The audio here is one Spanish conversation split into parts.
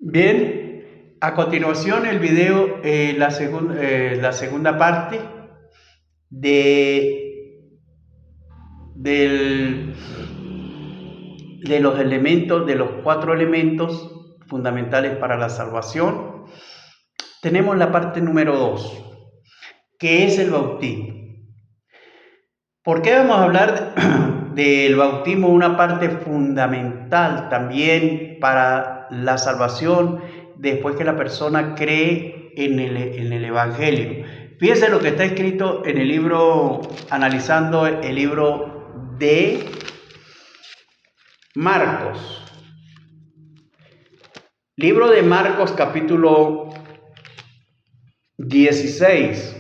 Bien, a continuación el video, la segunda parte de, del- de los elementos, de los 4 elementos fundamentales para la salvación. Tenemos la parte número 2, que es el bautismo. ¿Por qué vamos a hablar del bautismo? Una parte fundamental también para la salvación después que la persona cree en el Evangelio. Fíjense lo que está escrito en el libro, analizando el libro de Marcos. Libro de Marcos, capítulo 16.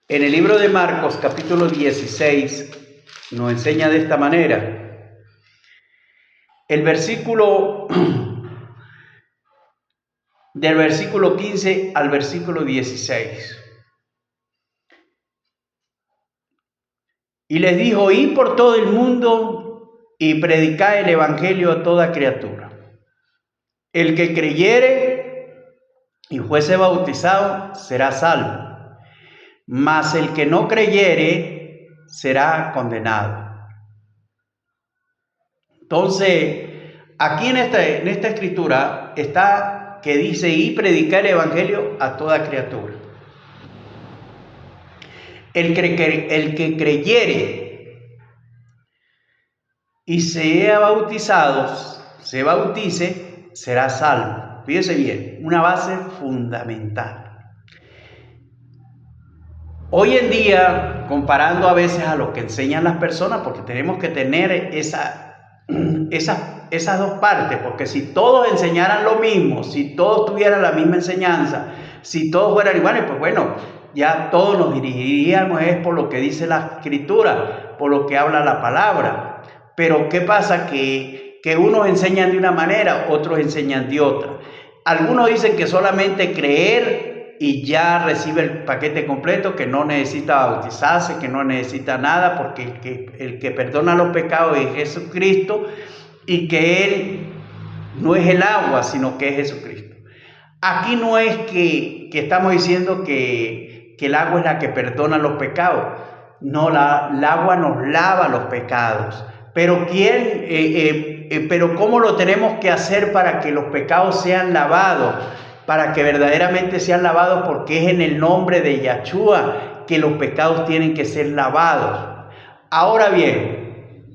En el libro de Marcos, capítulo 16, nos enseña de esta manera. El versículo, del versículo 15 al versículo 16. Y les dijo: id por todo el mundo y predicad el evangelio a toda criatura. El que creyere y fuese bautizado será salvo, mas el que no creyere será condenado. Entonces, aquí en esta escritura está que dice: y predicar el evangelio a toda criatura. El que creyere y sea bautizado, se bautice, será salvo. Fíjese bien, una base fundamental. Hoy en día, comparando a veces a lo que enseñan las personas, porque tenemos que tener esas dos partes, porque si todos enseñaran lo mismo, si todos tuvieran la misma enseñanza, si todos fueran iguales, pues bueno, ya todos nos dirigiríamos por lo que dice la Escritura, por lo que habla la palabra. Pero ¿qué pasa? Que unos enseñan de una manera, otros enseñan de otra. Algunos dicen que solamente creer y ya recibe el paquete completo, que no necesita bautizarse, que no necesita nada, porque el que perdona los pecados es Jesucristo, y que Él no es el agua, sino que es Jesucristo. Aquí no es que estamos diciendo que el agua es la que perdona los pecados. No, el agua nos lava los pecados. Pero pero ¿cómo lo tenemos que hacer para que los pecados sean lavados? Para que verdaderamente sean lavados, porque es en el nombre de Yahshua que los pecados tienen que ser lavados. Ahora bien,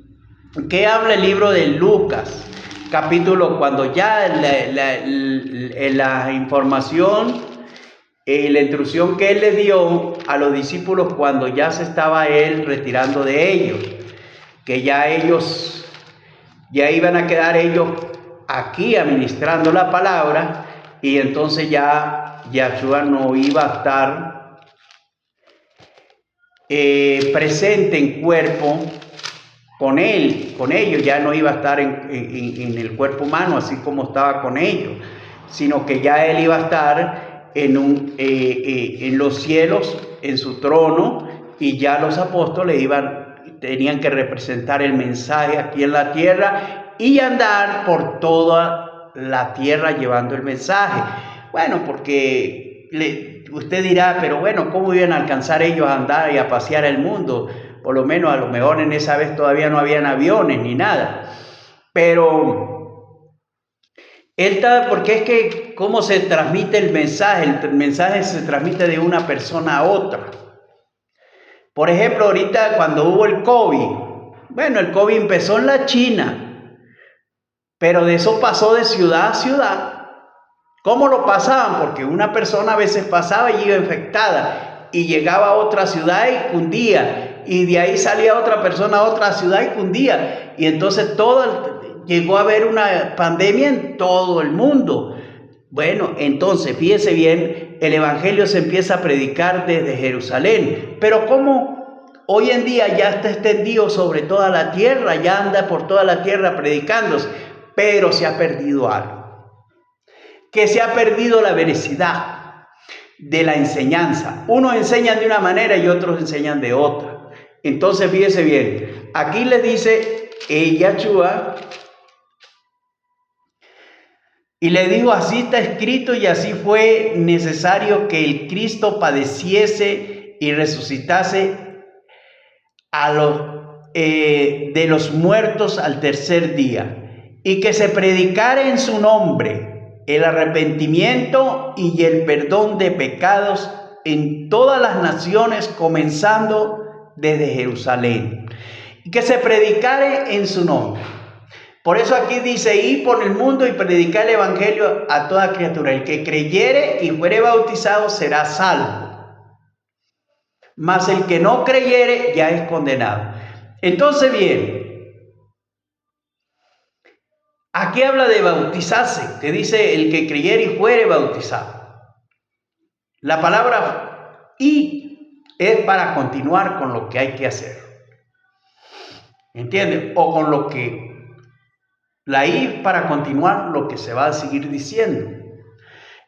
¿qué habla el libro de Lucas? Capítulo, cuando ya la información, la instrucción que él le dio a los discípulos cuando ya se estaba él retirando de ellos, que ya iban a quedar ellos aquí administrando la palabra, y entonces ya Yahshua no iba a estar presente en cuerpo con ellos, ya no iba a estar en el cuerpo humano así como estaba con ellos, sino que ya él iba a estar en los cielos, en su trono, y ya los apóstoles tenían que representar el mensaje aquí en la tierra y andar por toda la tierra llevando el mensaje. Bueno, porque usted dirá, pero bueno, ¿cómo iban a alcanzar ellos a andar y a pasear el mundo? Por lo menos, a lo mejor en esa vez todavía no habían aviones ni nada. Pero porque es que cómo se transmite el mensaje se transmite de una persona a otra. Por ejemplo, ahorita cuando hubo el COVID, bueno, el COVID empezó en la China, pero de eso pasó de ciudad a ciudad. ¿Cómo lo pasaban? Porque una persona a veces pasaba y iba infectada y llegaba a otra ciudad y cundía, y de ahí salía otra persona a otra ciudad y cundía, y entonces llegó a haber una pandemia en todo el mundo. Bueno, entonces fíjese bien, el evangelio se empieza a predicar desde Jerusalén, pero ¿cómo hoy en día ya está extendido sobre toda la tierra? Ya anda por toda la tierra predicándose, pero se ha perdido algo, que se ha perdido la veracidad de la enseñanza. Unos enseñan de una manera y otros enseñan de otra. Entonces fíjese bien, aquí le dice Yahshua y le dijo, así está escrito y así fue necesario que el Cristo padeciese y resucitase de los muertos al tercer día, y que se predicara en su nombre el arrepentimiento y el perdón de pecados en todas las naciones, comenzando desde Jerusalén. Y que se predicare en su nombre. Por eso aquí dice, ir por el mundo y predicar el evangelio a toda criatura. El que creyere y fuere bautizado será salvo, mas el que no creyere ya es condenado. Entonces bien, aquí habla de bautizarse, que dice el que creyere y fuere bautizado. La palabra y es para continuar con lo que hay que hacer, ¿entienden? O con lo que la I para continuar lo que se va a seguir diciendo.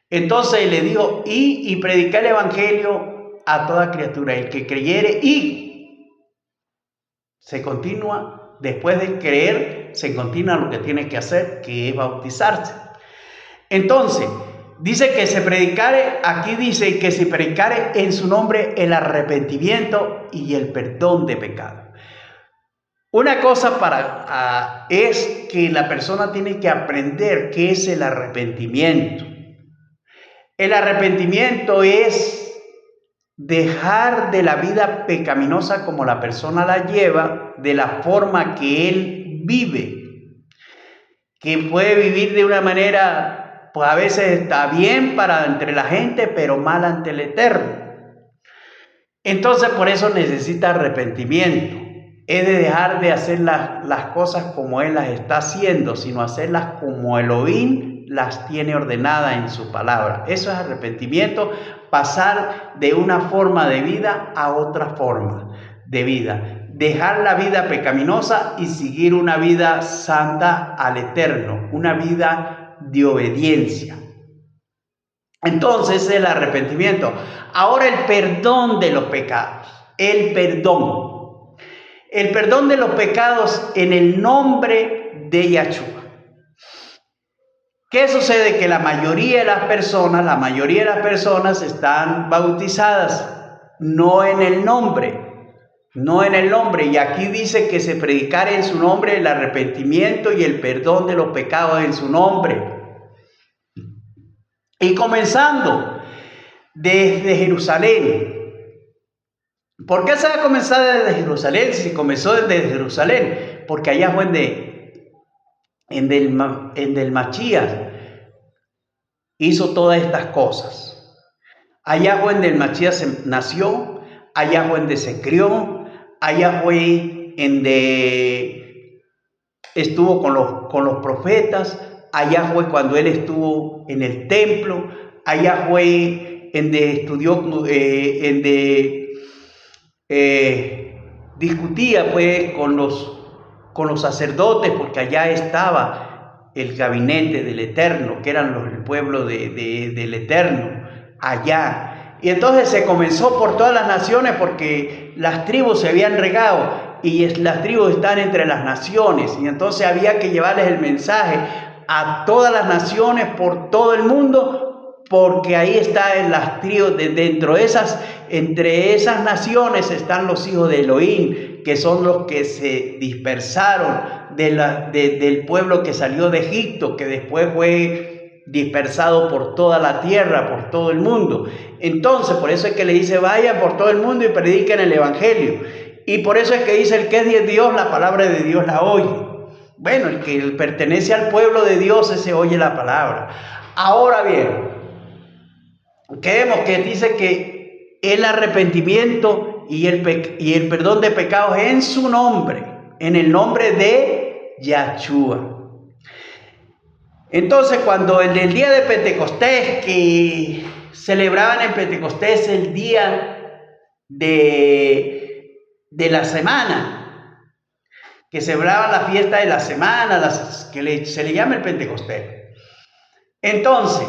Entonces le dijo, y predicar el evangelio a toda criatura. El que creyere y se continúa, después de creer, se continúa lo que tiene que hacer, que es bautizarse. Entonces, dice que se predicare, aquí dice que se predicare en su nombre el arrepentimiento y el perdón de pecado. Una cosa es que la persona tiene que aprender qué es el arrepentimiento. El arrepentimiento es dejar de la vida pecaminosa como la persona la lleva, de la forma que él vive, que puede vivir de una manera, pues a veces está bien para entre la gente, pero mal ante el Eterno. Entonces por eso necesita arrepentimiento. Es de dejar de hacer las cosas como él las está haciendo, sino hacerlas como Elohim las tiene ordenadas en su palabra. Eso es arrepentimiento, pasar de una forma de vida a otra forma de vida. Dejar la vida pecaminosa y seguir una vida santa al Eterno, una vida de obediencia. Entonces el arrepentimiento. Ahora el perdón de los pecados. El perdón de los pecados en el nombre de Yahshua. ¿Qué sucede? Que la mayoría de las personas están bautizadas, no en el nombre, y aquí dice que se predicara en su nombre el arrepentimiento y el perdón de los pecados en su nombre. Y comenzando desde Jerusalén. ¿Por qué se va a comenzar desde Jerusalén? Si comenzó desde Jerusalén, porque allá fue en el Machías hizo todas estas cosas. Allá fue donde el Machías nació, allá fue donde se crió, allá fue donde estuvo con los profetas, allá fue cuando él estuvo en el templo, allá fue donde estudió, donde discutía pues con los sacerdotes, porque allá estaba el gabinete del Eterno, que eran el pueblo del Eterno, allá. Y entonces se comenzó por todas las naciones, porque las tribus se habían regado, y las tribus están entre las naciones, y entonces había que llevarles el mensaje a todas las naciones por todo el mundo, porque ahí están las tribus, entre esas naciones están los hijos de Elohim, que son los que se dispersaron del pueblo que salió de Egipto, que después fue dispersado por toda la tierra, por todo el mundo. Entonces, por eso es que le dice, vayan por todo el mundo y prediquen el evangelio. Y por eso es que dice, el que es de Dios, la palabra de Dios la oye. Bueno, el que pertenece al pueblo de Dios, ese oye la palabra. Ahora bien, vemos que dice que el arrepentimiento y el perdón de pecados en su nombre, en el nombre de Yahshua. Entonces, cuando en el día de Pentecostés, que celebraban en Pentecostés el día de la semana, que celebraban la fiesta de la semana, se le llama el Pentecostés. Entonces,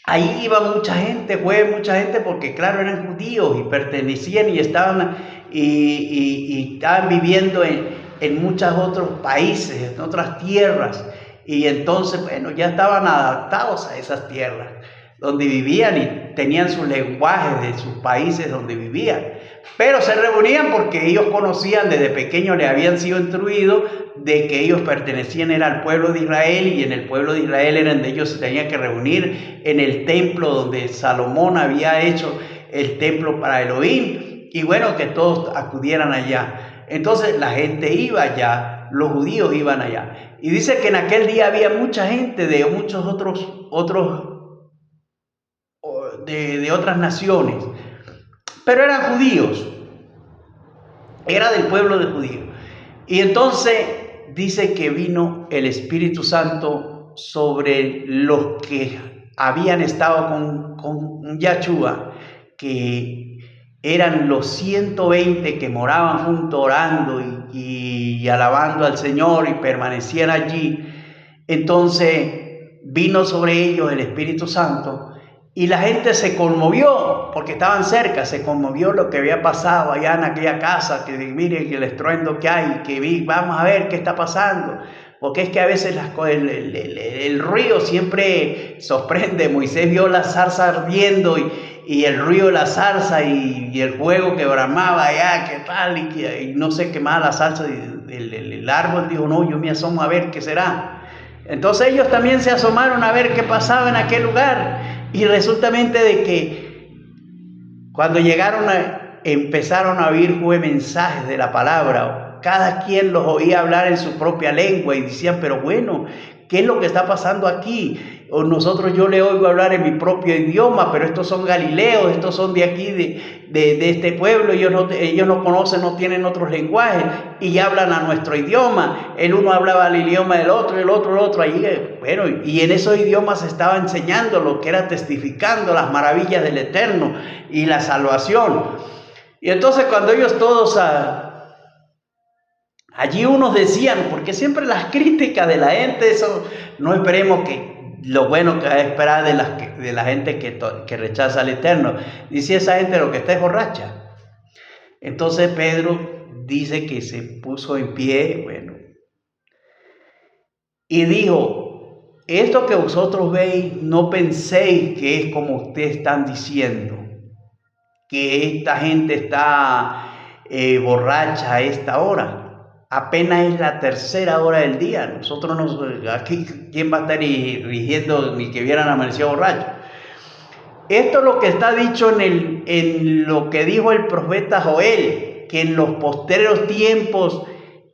ahí iba mucha gente, fue mucha gente, porque claro, eran judíos y pertenecían y estaban y estaban viviendo en muchos otros países, en otras tierras. Y entonces, bueno, ya estaban adaptados a esas tierras donde vivían y tenían sus lenguajes de sus países donde vivían. Pero se reunían porque ellos conocían, desde pequeños les habían sido instruidos de que ellos pertenecían al pueblo de Israel, y en el pueblo de Israel eran de ellos, se tenían que reunir en el templo donde Salomón había hecho el templo para Elohim, y bueno, que todos acudieran allá. Entonces la gente iba allá, los judíos iban allá, y dice que en aquel día había mucha gente de muchos de otras naciones, pero eran judíos, era del pueblo de judíos. Y entonces dice que vino el Espíritu Santo sobre los que habían estado con Yahshua, que eran los 120 que moraban juntos orando y alabando al Señor y permanecían allí. Entonces vino sobre ellos el Espíritu Santo. Y la gente se conmovió, porque estaban cerca, se conmovió lo que había pasado allá en aquella casa, que miren el estruendo que hay, vamos a ver qué está pasando. Porque es que a veces el ruido siempre sorprende. Moisés vio la zarza ardiendo y el ruido de la zarza y el fuego que bramaba allá, qué tal, y no sé qué más la zarza, el árbol dijo, no, yo me asomo a ver qué será. Entonces ellos también se asomaron a ver qué pasaba en aquel lugar. Y resultamente de que cuando empezaron a oír mensajes de la palabra, cada quien los oía hablar en su propia lengua y decían, pero bueno, ¿qué es lo que está pasando aquí? O yo le oigo hablar en mi propio idioma, pero estos son galileos, estos son de aquí, de este pueblo, ellos no conocen, no tienen otros lenguajes y hablan a nuestro idioma. El uno hablaba el idioma del otro, el otro, allí, bueno, y en esos idiomas se estaba enseñando lo que era testificando las maravillas del Eterno y la salvación. Y entonces cuando ellos todos allí unos decían, porque siempre las críticas de la gente, eso no esperemos que lo bueno que hay que esperar de la gente que rechaza al Eterno. Dice esa gente lo que está es borracha. Entonces Pedro dice que se puso en pie, bueno, y dijo, esto que vosotros veis, no penséis que es como ustedes están diciendo, que esta gente está borracha a esta hora. Apenas es la 3:00 hora del día. Nosotros aquí, ¿quién va a estar rigiendo ni que hubieran amanecido borracho? Esto es lo que está dicho en lo que dijo el profeta Joel, que en los postreros tiempos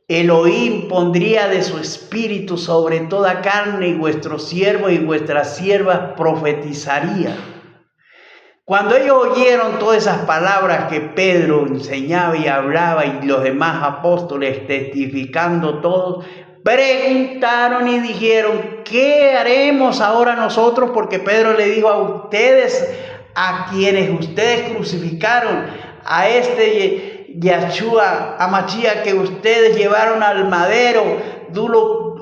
Elohim pondría de su espíritu sobre toda carne, y vuestros siervos y vuestras siervas profetizarían. Cuando ellos oyeron todas esas palabras que Pedro enseñaba y hablaba, y los demás apóstoles testificando todos, preguntaron y dijeron, ¿qué haremos ahora nosotros? Porque Pedro le dijo a ustedes, a quienes ustedes crucificaron, a este Yahshua, a Mashiach que ustedes llevaron al madero,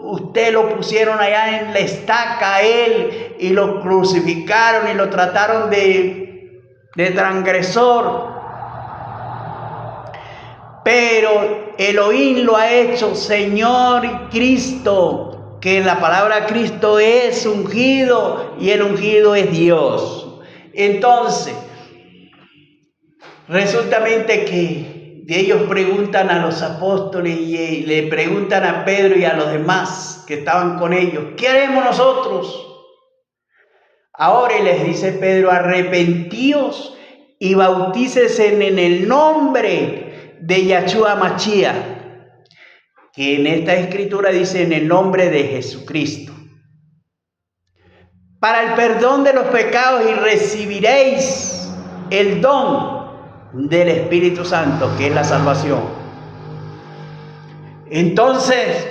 ustedes lo pusieron allá en la estaca a él y lo crucificaron y lo trataron de transgresor, pero Elohim lo ha hecho Señor y Cristo, que la palabra Cristo es ungido y el ungido es Dios. Entonces resultamente que ellos preguntan a los apóstoles y le preguntan a Pedro y a los demás que estaban con ellos, ¿qué haremos nosotros? Ahora les dice Pedro, arrepentíos y bautícese en el nombre de Yahshua Mashiach, que en esta escritura dice en el nombre de Jesucristo, para el perdón de los pecados, y recibiréis el don del Espíritu Santo, que es la salvación. Entonces,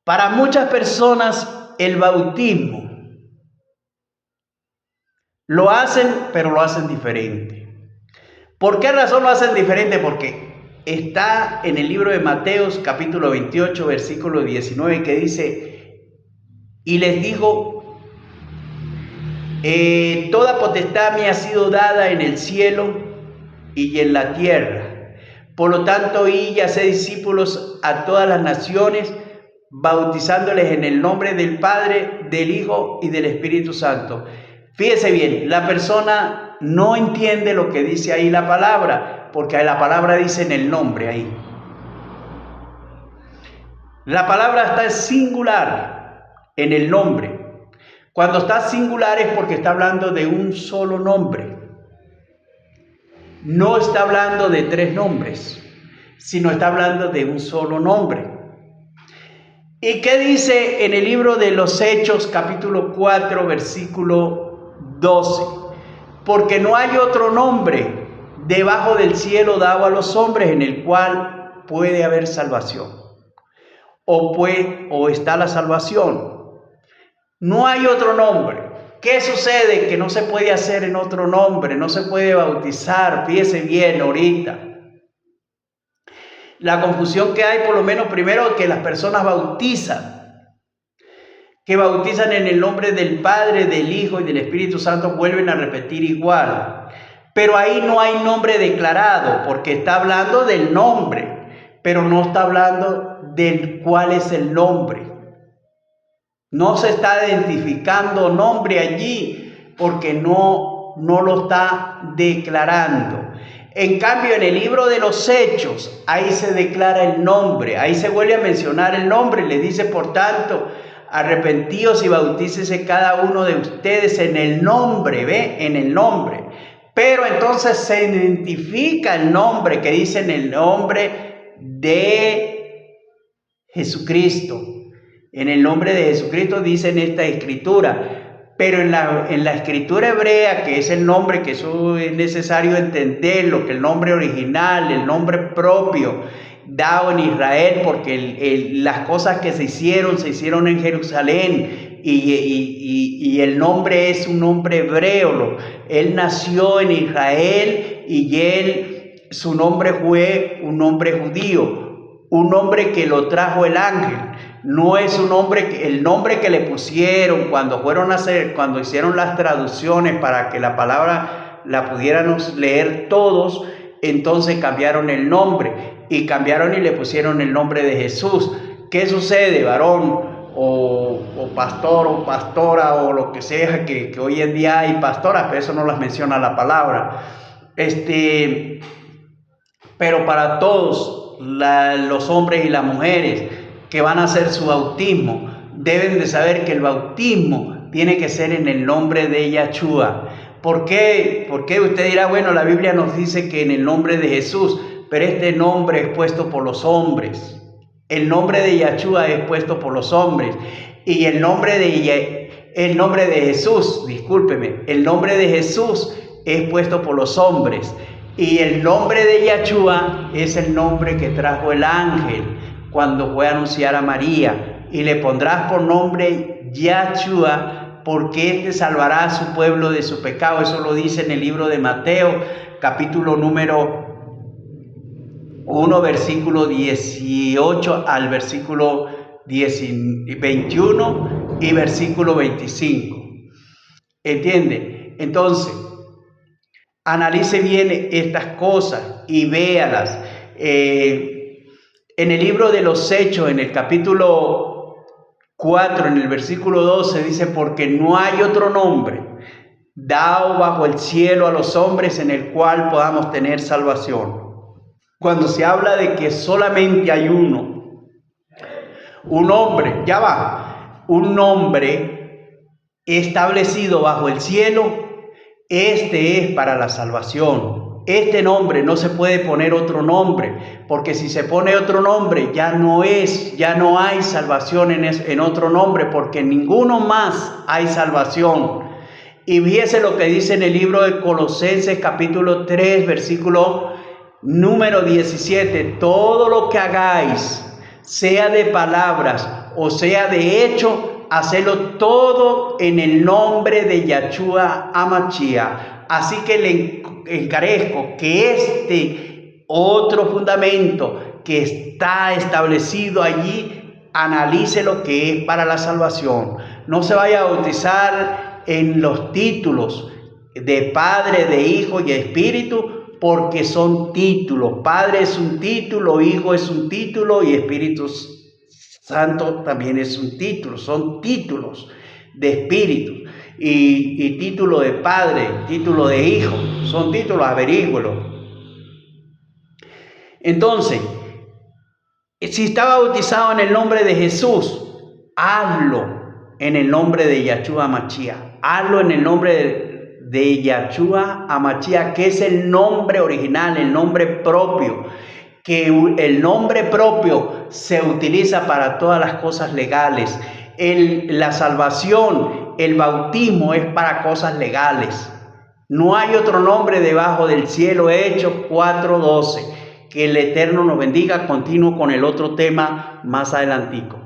para muchas personas el bautismo lo hacen, pero lo hacen diferente. ¿Por qué razón lo hacen diferente? Porque está en el libro de Mateos capítulo 28 versículo 19 que dice, y les dijo, toda potestad me ha sido dada en el cielo y en la tierra. Por lo tanto, id y haced discípulos a todas las naciones, bautizándoles en el nombre del Padre, del Hijo y del Espíritu Santo. Fíjese bien, la persona no entiende lo que dice ahí la palabra, porque la palabra dice en el nombre ahí. La palabra está en singular, en el nombre. Cuando está singular es porque está hablando de un solo nombre. No está hablando de tres nombres, sino está hablando de un solo nombre. ¿Y qué dice en el libro de los Hechos, capítulo 4, versículo 12? Porque no hay otro nombre debajo del cielo dado a los hombres en el cual puede haber salvación. O está la salvación. No hay otro nombre. ¿Qué sucede? Que no se puede hacer en otro nombre, no se puede bautizar. Fíjese bien ahorita. La confusión que hay, por lo menos primero, que las personas bautizan. Que bautizan en el nombre del Padre, del Hijo y del Espíritu Santo, vuelven a repetir igual. Pero ahí no hay nombre declarado, porque está hablando del nombre, pero no está hablando del cuál es el nombre. No se está identificando nombre allí porque no lo está declarando. En cambio, en el libro de los Hechos, ahí se declara el nombre, ahí se vuelve a mencionar el nombre. Le dice, por tanto, arrepentíos y bautícese cada uno de ustedes en el nombre, ¿ve? En el nombre. Pero entonces se identifica el nombre que dice en el nombre de Jesucristo. En el nombre de Jesucristo dice en esta escritura, pero en la escritura hebrea, que es el nombre, que eso es necesario entenderlo, que el nombre original, el nombre propio dado en Israel, porque las cosas que se hicieron en Jerusalén, y el nombre es un nombre hebreo. Él nació en Israel y su nombre fue un nombre judío, un nombre que lo trajo el ángel. No es un nombre, el nombre que le pusieron cuando hicieron las traducciones para que la palabra la pudiéramos leer todos, entonces cambiaron el nombre y le pusieron el nombre de Jesús. ¿Qué sucede, varón o pastor o pastora o lo que sea, que hoy en día hay pastoras, pero eso no las menciona la palabra? Pero para todos los hombres y las mujeres que van a hacer su bautismo, deben de saber que el bautismo tiene que ser en el nombre de Yahshua. ¿Por qué? Porque usted dirá, bueno, la Biblia nos dice que en el nombre de Jesús, pero este nombre es puesto por los hombres. El nombre de Yahshua es puesto por los hombres. Y el nombre de Jesús, discúlpeme, el nombre de Jesús es puesto por los hombres. Y el nombre de Yahshua es el nombre que trajo el ángel cuando fue a anunciar a María. Y le pondrás por nombre Yahshua, porque éste salvará a su pueblo de su pecado. Eso lo dice en el libro de Mateo, capítulo número 1, versículo 18 al versículo 21 y versículo 25. ¿Entiende? Entonces, analice bien estas cosas y véalas. En el libro de los Hechos, en el capítulo 4, en el versículo 12, dice, porque no hay otro nombre dado bajo el cielo a los hombres en el cual podamos tener salvación. Cuando se habla de que solamente hay un nombre establecido bajo el cielo, este es para la salvación. Este nombre no se puede poner otro nombre, porque si se pone otro nombre ya no hay salvación en otro nombre, porque en ninguno más hay salvación. Y fíjese lo que dice en el libro de Colosenses capítulo 3, versículo número 17. Todo lo que hagáis, sea de palabras o sea de hecho, hacedlo todo en el nombre de Yahshua HaMashiach. Así que le encarezco que este otro fundamento que está establecido allí, analice lo que es para la salvación. No se vaya a bautizar en los títulos de Padre, de Hijo y de Espíritu, porque son títulos. Padre es un título, Hijo es un título y Espíritu Santo también es un título. Son títulos de Espíritu y título de Padre, título de Hijo. Son títulos, averígüelo. Entonces, si está bautizado en el nombre de Jesús, hazlo en el nombre de Yahshua Mashiach. Hazlo en el nombre de Yahshua Mashiach, que es el nombre original, el nombre propio. Que el nombre propio se utiliza para todas las cosas legales. La salvación, el bautismo es para cosas legales. No hay otro nombre debajo del cielo. Hechos 4:12. Que el Eterno nos bendiga. Continúo con el otro tema más adelantico.